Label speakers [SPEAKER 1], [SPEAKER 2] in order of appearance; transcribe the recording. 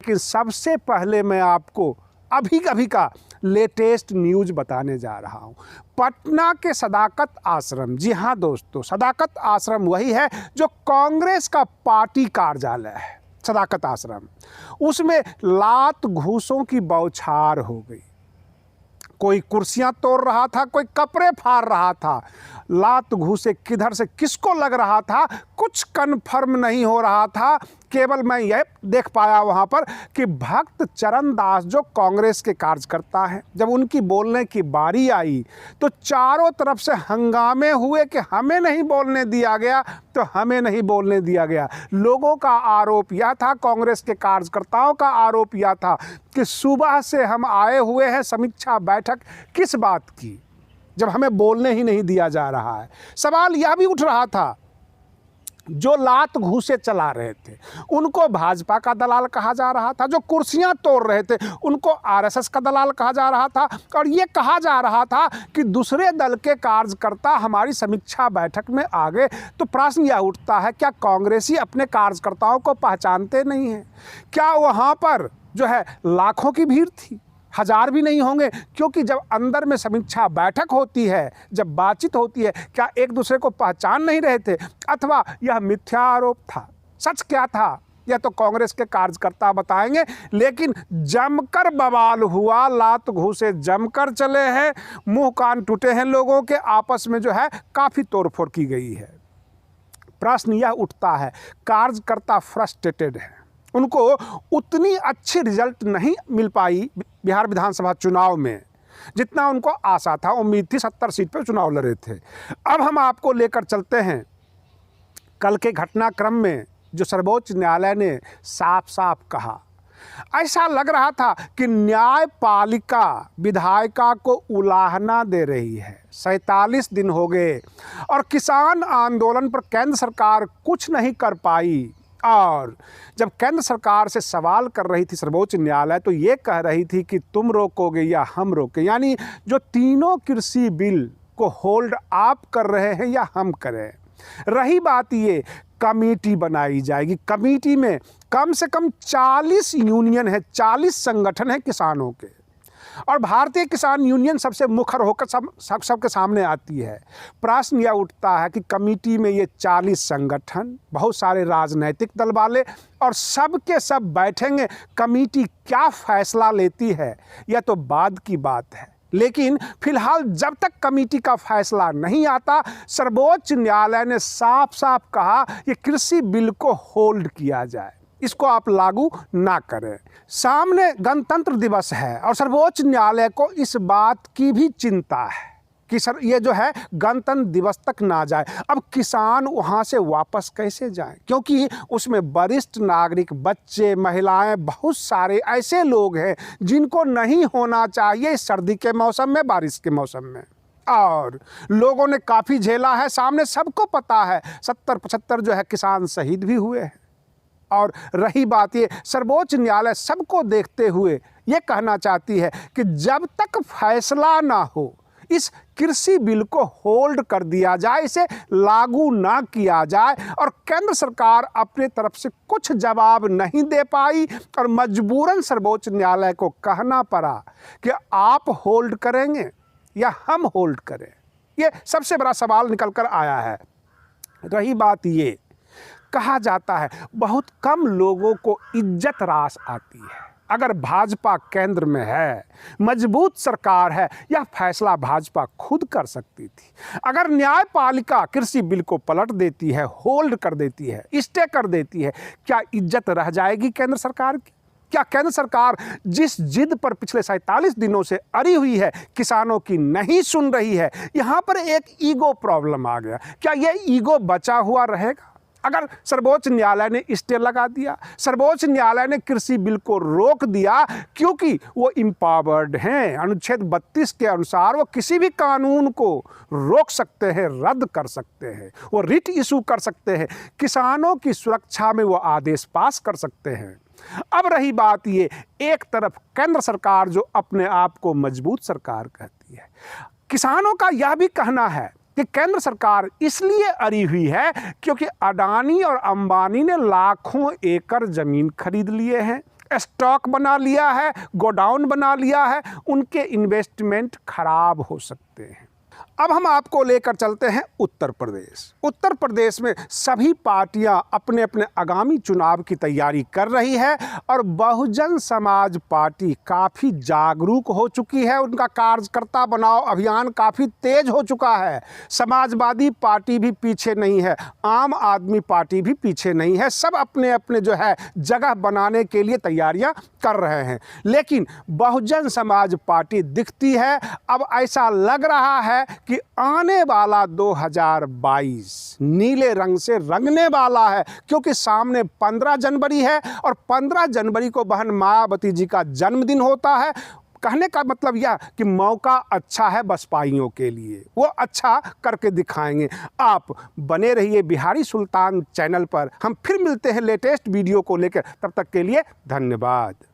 [SPEAKER 1] कि सबसे पहले मैं आपको अभी का लेटेस्ट न्यूज़ बताने जा रहा हूं। पटना के सदाकत आश्रम, जी हां दोस्तों, सदाकत आश्रम वही है जो कांग्रेस का पार्टी कार्यालय है, सदाकत आश्रम। उसमें लात घूसों की बौछार हो गई। कोई कुर्सियां तोड़ रहा था, कोई कपड़े फाड़ रहा था। लात घूसे किधर से किसको लग रहा था कुछ कन्फर्म नहीं हो रहा था। केवल मैं यह देख पाया वहाँ पर कि भक्त चरण दास जो कांग्रेस के कार्यकर्ता हैं, जब उनकी बोलने की बारी आई तो चारों तरफ से हंगामे हुए कि हमें नहीं बोलने दिया गया, तो हमें नहीं बोलने दिया गया। लोगों का आरोप यह था, कांग्रेस के कार्यकर्ताओं का आरोप यह था कि सुबह से हम आए हुए हैं समीक्षा बैठक किस बात की, जब हमें बोलने ही नहीं दिया जा रहा है। सवाल यह भी उठ रहा था, जो लात घूसे चला रहे थे उनको भाजपा का दलाल कहा जा रहा था, जो कुर्सियां तोड़ रहे थे उनको आरएसएस का दलाल कहा जा रहा था, और ये कहा जा रहा था कि दूसरे दल के कार्यकर्ता हमारी समीक्षा बैठक में आ गए। तो प्रश्न यह उठता है, क्या कांग्रेसी अपने कार्यकर्ताओं को पहचानते नहीं हैं? क्या वहाँ पर जो है लाखों की भीड़ थी? हजार भी नहीं होंगे, क्योंकि जब अंदर में समीक्षा बैठक होती है, जब बातचीत होती है, क्या एक दूसरे को पहचान नहीं रहे थे? अथवा यह मिथ्या आरोप था? सच क्या था यह तो कांग्रेस के कार्यकर्ता बताएंगे। लेकिन जमकर बवाल हुआ, लात घूसे जमकर चले हैं, मुंह कान टूटे हैं लोगों के, आपस में जो है काफ़ी तोड़फोड़ की गई है। प्रश्न यह उठता है, कार्यकर्ता फ्रस्ट्रेटेड है, उनको उतनी अच्छी रिजल्ट नहीं मिल पाई बिहार विधानसभा चुनाव में जितना उनको आशा था, उम्मीद थी। 70 सीट पर चुनाव लड़े थे। अब हम आपको लेकर चलते हैं कल के घटनाक्रम में, जो सर्वोच्च न्यायालय ने साफ साफ कहा। ऐसा लग रहा था कि न्यायपालिका विधायिका को उलाहना दे रही है। 47 दिन हो गए और किसान आंदोलन पर केंद्र सरकार कुछ नहीं कर पाई। और जब केंद्र सरकार से सवाल कर रही थी सर्वोच्च न्यायालय, तो ये कह रही थी कि तुम रोकोगे या हम रोकें, यानी जो तीनों कृषि बिल को होल्ड आप कर रहे हैं या हम करें। रही बात ये, कमेटी बनाई जाएगी, कमेटी में कम से कम 40 यूनियन है, 40 संगठन है किसानों के, और भारतीय किसान यूनियन सबसे मुखर होकर सबके सामने आती है। प्रश्न यह उठता है कि कमेटी में ये 40 संगठन, बहुत सारे राजनीतिक दल वाले, और सब के सब बैठेंगे। कमेटी क्या फैसला लेती है यह तो बाद की बात है, लेकिन फिलहाल जब तक कमेटी का फैसला नहीं आता, सर्वोच्च न्यायालय ने साफ साफ कहा कि कृषि बिल को होल्ड किया जाए, इसको आप लागू ना करें। सामने गणतंत्र दिवस है और सर्वोच्च न्यायालय को इस बात की भी चिंता है कि सर ये जो है गणतंत्र दिवस तक ना जाए। अब किसान वहाँ से वापस कैसे जाएं, क्योंकि उसमें वरिष्ठ नागरिक, बच्चे, महिलाएं, बहुत सारे ऐसे लोग हैं जिनको नहीं होना चाहिए सर्दी के मौसम में, बारिश के मौसम में। और लोगों ने काफ़ी झेला है, सामने सबको पता है 70-75 जो है किसान शहीद भी हुए हैं। और रही बात ये, सर्वोच्च न्यायालय सबको देखते हुए ये कहना चाहती है कि जब तक फैसला ना हो इस कृषि बिल को होल्ड कर दिया जाए, इसे लागू ना किया जाए। और केंद्र सरकार अपने तरफ से कुछ जवाब नहीं दे पाई और मजबूरन सर्वोच्च न्यायालय को कहना पड़ा कि आप होल्ड करेंगे या हम होल्ड करें। ये सबसे बड़ा सवाल निकल कर आया है। रही बात ये, कहा जाता है बहुत कम लोगों को इज्जत रास आती है। अगर भाजपा केंद्र में है, मजबूत सरकार है, यह फैसला भाजपा खुद कर सकती थी। अगर न्यायपालिका कृषि बिल को पलट देती है, होल्ड कर देती है, स्टे कर देती है, क्या इज्जत रह जाएगी केंद्र सरकार की? क्या केंद्र सरकार जिस जिद पर पिछले 47 दिनों से अड़ी हुई है, किसानों की नहीं सुन रही है? यहाँ पर एक ईगो प्रॉब्लम आ गया। क्या यह ईगो बचा हुआ रहेगा? अगर सर्वोच्च न्यायालय ने स्टे लगा दिया, सर्वोच्च न्यायालय ने कृषि बिल को रोक दिया, क्योंकि वो इम्पावर्ड हैं, अनुच्छेद 32 के अनुसार वो किसी भी कानून को रोक सकते हैं, रद्द कर सकते हैं, वो रिट इशू कर सकते हैं, किसानों की सुरक्षा में वो आदेश पास कर सकते हैं। अब रही बात ये, एक तरफ केंद्र सरकार जो अपने आप को मजबूत सरकार कहती है, किसानों का यह भी कहना है कि केंद्र सरकार इसलिए अड़ी हुई है क्योंकि अडानी और अंबानी ने लाखों एकड़ जमीन खरीद लिए हैं, स्टॉक बना लिया है, गोडाउन बना लिया है, उनके इन्वेस्टमेंट खराब हो सकते हैं। अब हम आपको लेकर चलते हैं उत्तर प्रदेश। उत्तर प्रदेश में सभी पार्टियां अपने अपने आगामी चुनाव की तैयारी कर रही है और बहुजन समाज पार्टी काफ़ी जागरूक हो चुकी है। उनका कार्यकर्ता बनाओ अभियान काफ़ी तेज हो चुका है। समाजवादी पार्टी भी पीछे नहीं है, आम आदमी पार्टी भी पीछे नहीं है। सब अपने अपने जो है जगह बनाने के लिए तैयारियां कर रहे हैं। लेकिन बहुजन समाज पार्टी दिखती है, अब ऐसा लग रहा है कि आने वाला 2022 नीले रंग से रंगने वाला है, क्योंकि सामने 15 जनवरी है और 15 जनवरी को बहन मायावती जी का जन्मदिन होता है। कहने का मतलब यह कि मौका अच्छा है बसपाइयों के लिए, वो अच्छा करके दिखाएंगे। आप बने रहिए बिहारी सुल्तान चैनल पर। हम फिर मिलते हैं लेटेस्ट वीडियो को लेकर, तब तक के लिए धन्यवाद।